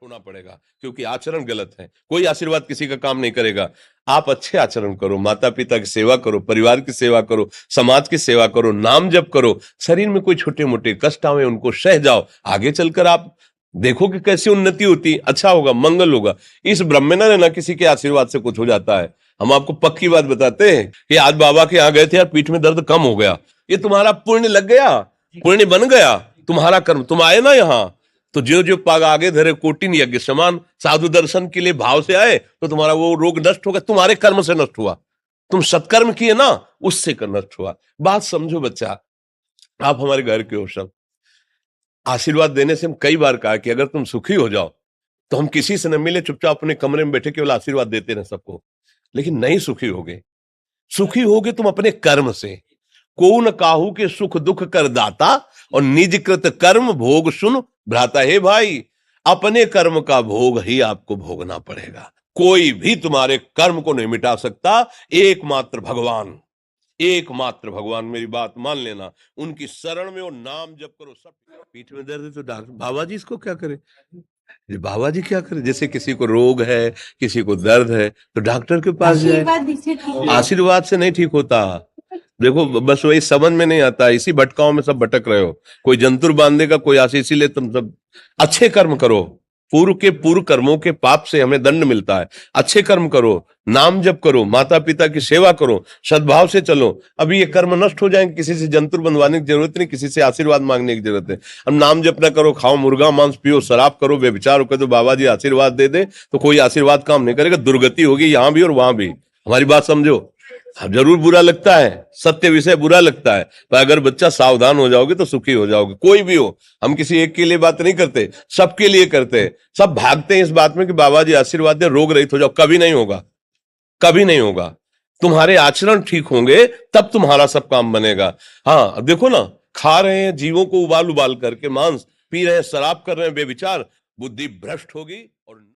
होना पड़ेगा, क्योंकि आचरण गलत है। कोई आशीर्वाद किसी का काम नहीं करेगा। आप अच्छे आचरण करो, माता पिता की सेवा करो, परिवार की सेवा करो, समाज की सेवा करो, नाम जप करो, शरीर में कोई छोटे मोटे कष्ट आवे उनको सह जाओ, आगे चलकर आप देखो कि कैसी उन्नति होती, अच्छा होगा, मंगल होगा। इस ब्रह्म में ना रहना किसी के आशीर्वाद से कुछ हो जाता है। हम आपको पक्की बात बताते हैं कि आज बाबा के यहाँ गए थे यार, पीठ में दर्द कम हो गया, ये तुम्हारा पुण्य लग गया, पुण्य बन गया, तुम्हारा कर्म। तुम आए ना यहाँ, तो जो जो पाग आगे धरे कोटिन यज्ञ समान, साधु दर्शन के लिए भाव से आए तो तुम्हारा वो रोग नष्ट होगा, तुम्हारे कर्म से नष्ट हुआ। तुम सत्कर्म किए ना, उससे कर नष्ट हुआ। बात समझो बच्चा, आप हमारे घर के हो सब। आशीर्वाद देने से हम कई बार कहा कि अगर तुम सुखी हो जाओ तो हम किसी से न मिले, चुपचाप अपने कमरे में बैठे केवल आशीर्वाद देते रहे सबको। लेकिन नहीं सुखी होगे, सुखी होगे तुम अपने कर्म से। को न काहू के सुख दुख कर दाता, और निज कृत कर्म भोग सुन भ्राता। हे भाई, अपने कर्म का भोग ही आपको भोगना पड़ेगा। कोई भी तुम्हारे कर्म को नहीं मिटा सकता, एकमात्र भगवान, एकमात्र भगवान। मेरी बात मान लेना, उनकी शरण में वो नाम जप करो। सब पीठ में दर्द है तो डॉक्टर बाबा जी इसको क्या करे, ये बाबा जी क्या करे। जैसे किसी को रोग है, किसी को दर्द है, तो डॉक्टर के पास जाए। आशीर्वाद से नहीं ठीक होता। देखो बस वही समझ में नहीं आता, इसी भटकाओं में सब भटक रहे हो। कोई जंतुर बांधेगा, कोई आशीष ले। तुम सब अच्छे कर्म करो, पूर्व के पूर्व कर्मों के पाप से हमें दंड मिलता है। अच्छे कर्म करो, नाम जप करो, माता पिता की सेवा करो, सद्भाव से चलो। अभी ये कर्म नष्ट हो जाएंगे, किसी से जंतुर बंधवाने की जरूरत नहीं, किसी से आशीर्वाद मांगने की जरूरत है। अब नाम जप ना करो, खाओ मुर्गा मांस, पियो शराब, करो व्यभिचार, करो तो बाबा जी आशीर्वाद दे दे, तो कोई आशीर्वाद काम नहीं करेगा। दुर्गति होगी यहाँ भी और वहां भी। हमारी बात समझो। अब जरूर बुरा लगता है, सत्य विषय बुरा लगता है, पर अगर बच्चा सावधान हो जाओगे तो सुखी हो जाओगे। कोई भी हो, हम किसी एक के लिए बात नहीं करते, सबके लिए करते हैं। सब भागते हैं इस बात में कि बाबा जी आशीर्वाद दे, रोग रहित हो जाओ। कभी नहीं होगा, कभी नहीं होगा। तुम्हारे आचरण ठीक होंगे तब तुम्हारा सब काम बनेगा। हाँ देखो ना, खा रहे हैं जीवों को उबाल उबाल करके मांस, पी रहे हैं शराब, कर रहे हैं बेविचार, बुद्धि भ्रष्ट होगी और